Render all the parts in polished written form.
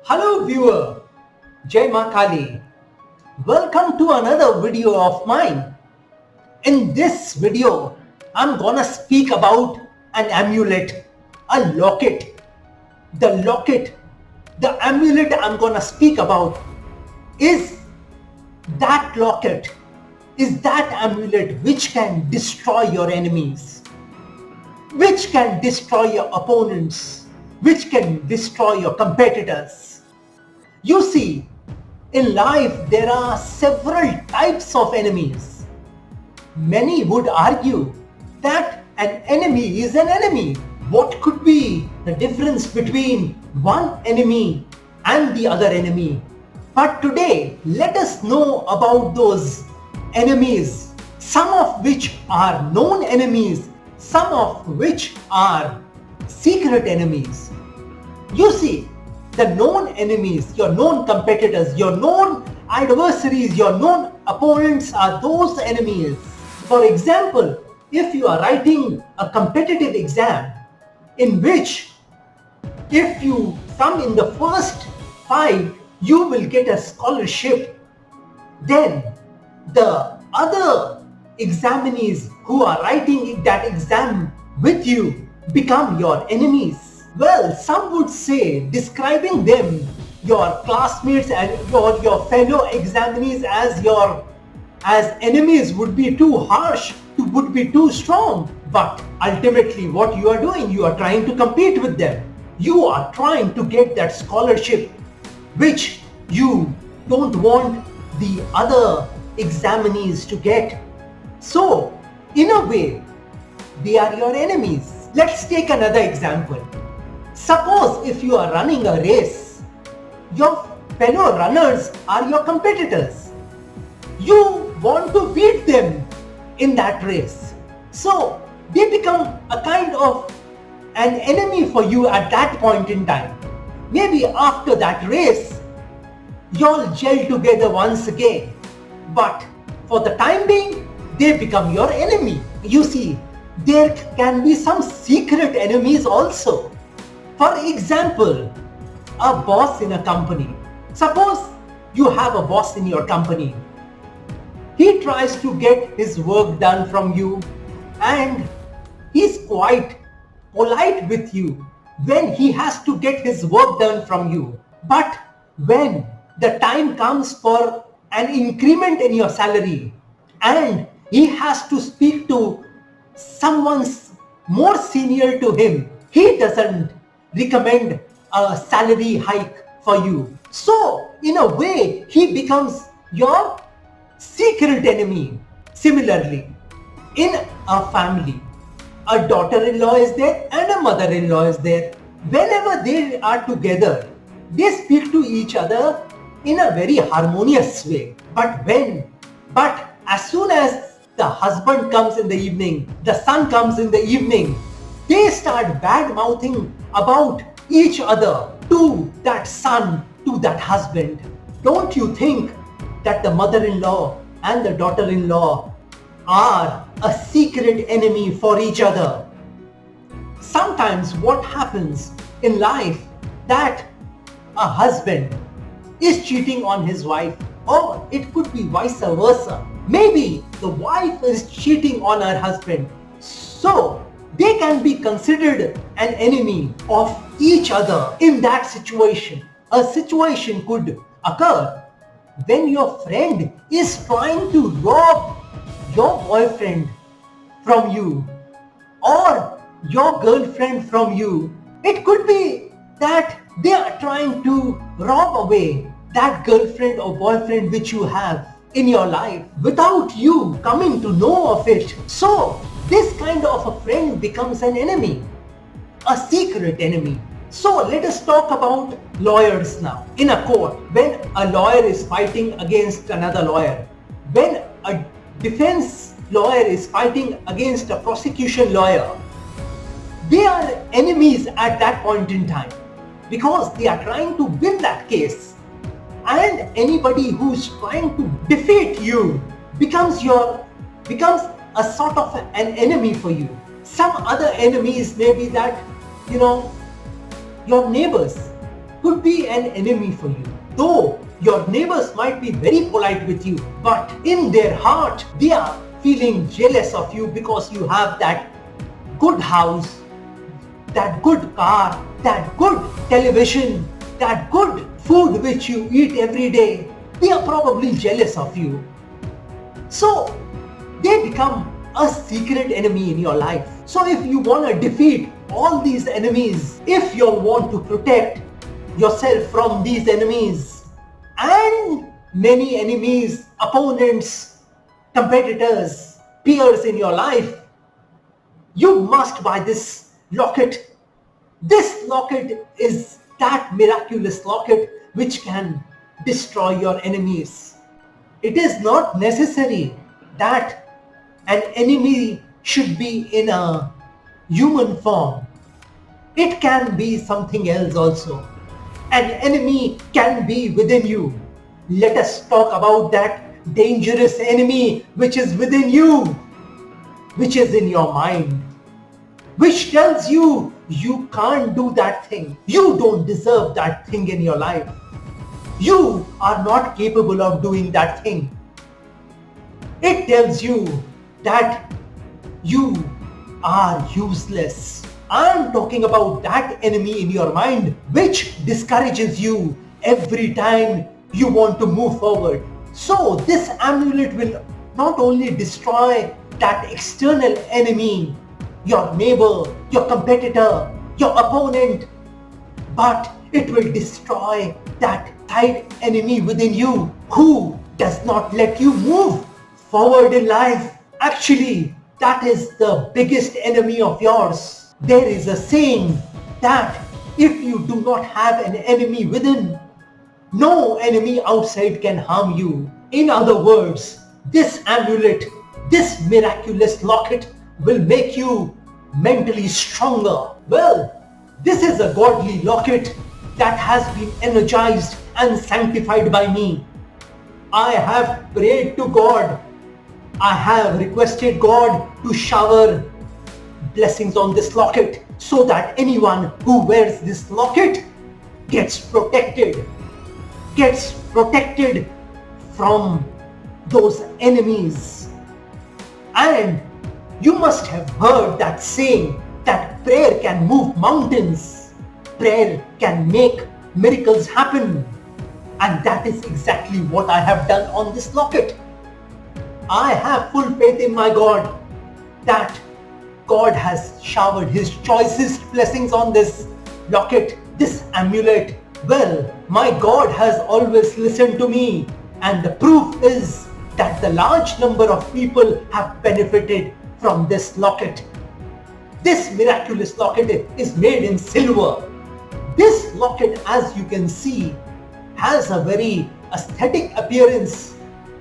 Hello viewer, Jai Ma Kali. Welcome to another video of mine. In this video, I'm gonna speak about an amulet, a locket. The locket, the amulet I'm gonna speak about is that locket, is that amulet which can destroy your enemies, which can destroy your opponents, which can destroy your competitors. You see, in life there are several types of enemies. Many would argue that an enemy is an enemy. What could be the difference between one enemy and the other enemy? But today, let us know about those enemies, some of which are known enemies, some of which are secret enemies. You see, the known enemies, your known competitors, your known adversaries, your known opponents are those enemies. For example, if you are writing a competitive exam in which if you come in the first 5, you will get a scholarship, then the other examinees who are writing that exam with you become your enemies. Well, some would say describing them, your classmates and your fellow examinees as enemies would be too harsh, would be too strong. But ultimately what you are doing, you are trying to compete with them. You are trying to get that scholarship which you don't want the other examinees to get. So, in a way, they are your enemies. Let's take another example. Suppose if you are running a race, your fellow runners are your competitors. You want to beat them in that race. So they become a kind of an enemy for you at that point in time. Maybe after that race, you'll gel together once again. But for the time being, they become your enemy. You see, there can be some secret enemies also. For example, a boss in a company. Suppose you have a boss in your company. He tries to get his work done from you and he's quite polite with you when he has to get his work done from you. But when the time comes for an increment in your salary and he has to speak to someone more senior to him, he doesn't recommend a salary hike for you. So in a way, he becomes your secret enemy. Similarly, in a family, a daughter-in-law is there and a mother-in-law is there. Whenever they are together, they speak to each other in a very harmonious way. But as soon as the husband comes in the evening, the son comes in the evening, they start bad-mouthing about each other to that son, to that husband. Don't you think that the mother-in-law and the daughter-in-law are a secret enemy for each other? Sometimes what happens in life that a husband is cheating on his wife, or it could be vice versa. Maybe the wife is cheating on her husband. So they can be considered an enemy of each other in that situation. A situation could occur when your friend is trying to rob your boyfriend from you or your girlfriend from you. It could be that they are trying to rob away that girlfriend or boyfriend which you have in your life without you coming to know of it. So this kind of a friend becomes an enemy, a secret enemy. So let us talk about lawyers now. In a court, when a lawyer is fighting against another lawyer, when a defense lawyer is fighting against a prosecution lawyer, they are enemies at that point in time because they are trying to win that case. And anybody who's trying to defeat you becomes a sort of an enemy for you. Some other enemies may be that, your neighbors could be an enemy for you. Though your neighbors might be very polite with you, but in their heart, they are feeling jealous of you because you have that good house, that good car, that good television, that good food which you eat every day. They are probably jealous of you. So they become a secret enemy in your life. So if you want to defeat all these enemies, if you want to protect yourself from these enemies and many enemies, opponents, competitors, peers in your life, you must buy this locket. This locket is that miraculous locket which can destroy your enemies. It is not necessary that an enemy should be in a human form. It can be something else also. An enemy can be within you. Let us talk about that dangerous enemy which is within you, which is in your mind, which tells you you can't do that thing. You don't deserve that thing in your life. You are not capable of doing that thing. It tells you that you are useless. I'm talking about that enemy in your mind which discourages you every time you want to move forward. So this amulet will not only destroy that external enemy, your neighbor, your competitor, your opponent, but it will destroy that side enemy within you who does not let you move forward in life. Actually, that is the biggest enemy of yours. There is a saying that if you do not have an enemy within, no enemy outside can harm you. In other words, this amulet, this miraculous locket will make you mentally stronger. Well, this is a godly locket that has been energized and sanctified by me. I have prayed to God. I have requested God to shower blessings on this locket so that anyone who wears this locket gets protected from those enemies. And you must have heard that saying that prayer can move mountains. Prayer can make miracles happen. And that is exactly what I have done on this locket. I have full faith in my God that God has showered His choicest blessings on this locket, this amulet. Well, my God has always listened to me, and the proof is that the large number of people have benefited from this locket. This miraculous locket is made in silver. This locket, as you can see, has a very aesthetic appearance.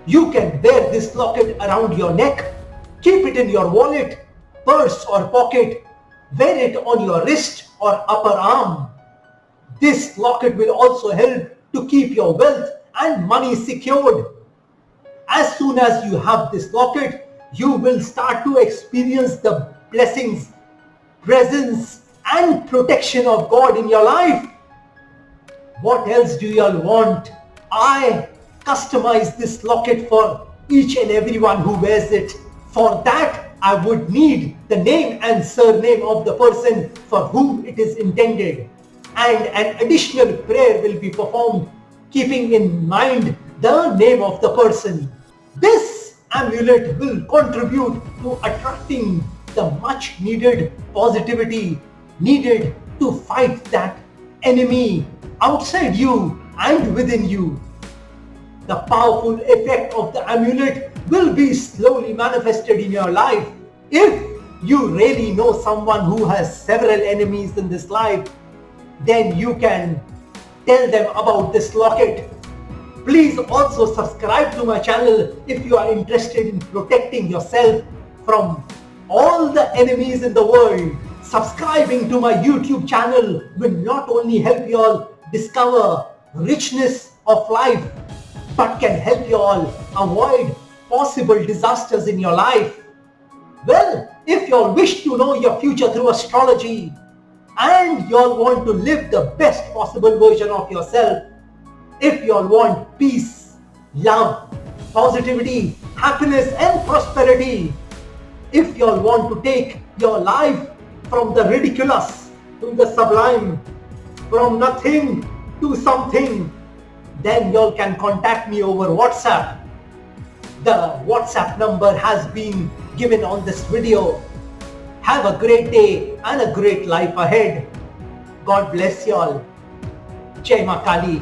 You can wear this locket around your neck, keep it in your wallet, purse or pocket, wear it on your wrist or upper arm. This locket will also help to keep your wealth and money secured. As soon as you have this locket, you will start to experience the blessings, presence and protection of God in your life. What else do you all want? I customize this locket for each and everyone who wears it. For that, I would need the name and surname of the person for whom it is intended. And an additional prayer will be performed, keeping in mind the name of the person. This amulet will contribute to attracting the much needed positivity needed to fight that enemy outside you and within you. The powerful effect of the amulet will be slowly manifested in your life. If you really know someone who has several enemies in this life, then you can tell them about this locket. Please also subscribe to my channel if you are interested in protecting yourself from all the enemies in the world. Subscribing to my YouTube channel will not only help you all discover richness of life, but can help you all avoid possible disasters in your life. Well, if you all wish to know your future through astrology, and y'all want to live the best possible version of yourself, if y'all want peace, love, positivity, happiness and prosperity, if y'all want to take your life from the ridiculous to the sublime, from nothing to something, then y'all can contact me over WhatsApp. The WhatsApp number has been given on this video. Have a great day and a great life ahead. God bless y'all. Jai Ma Kali.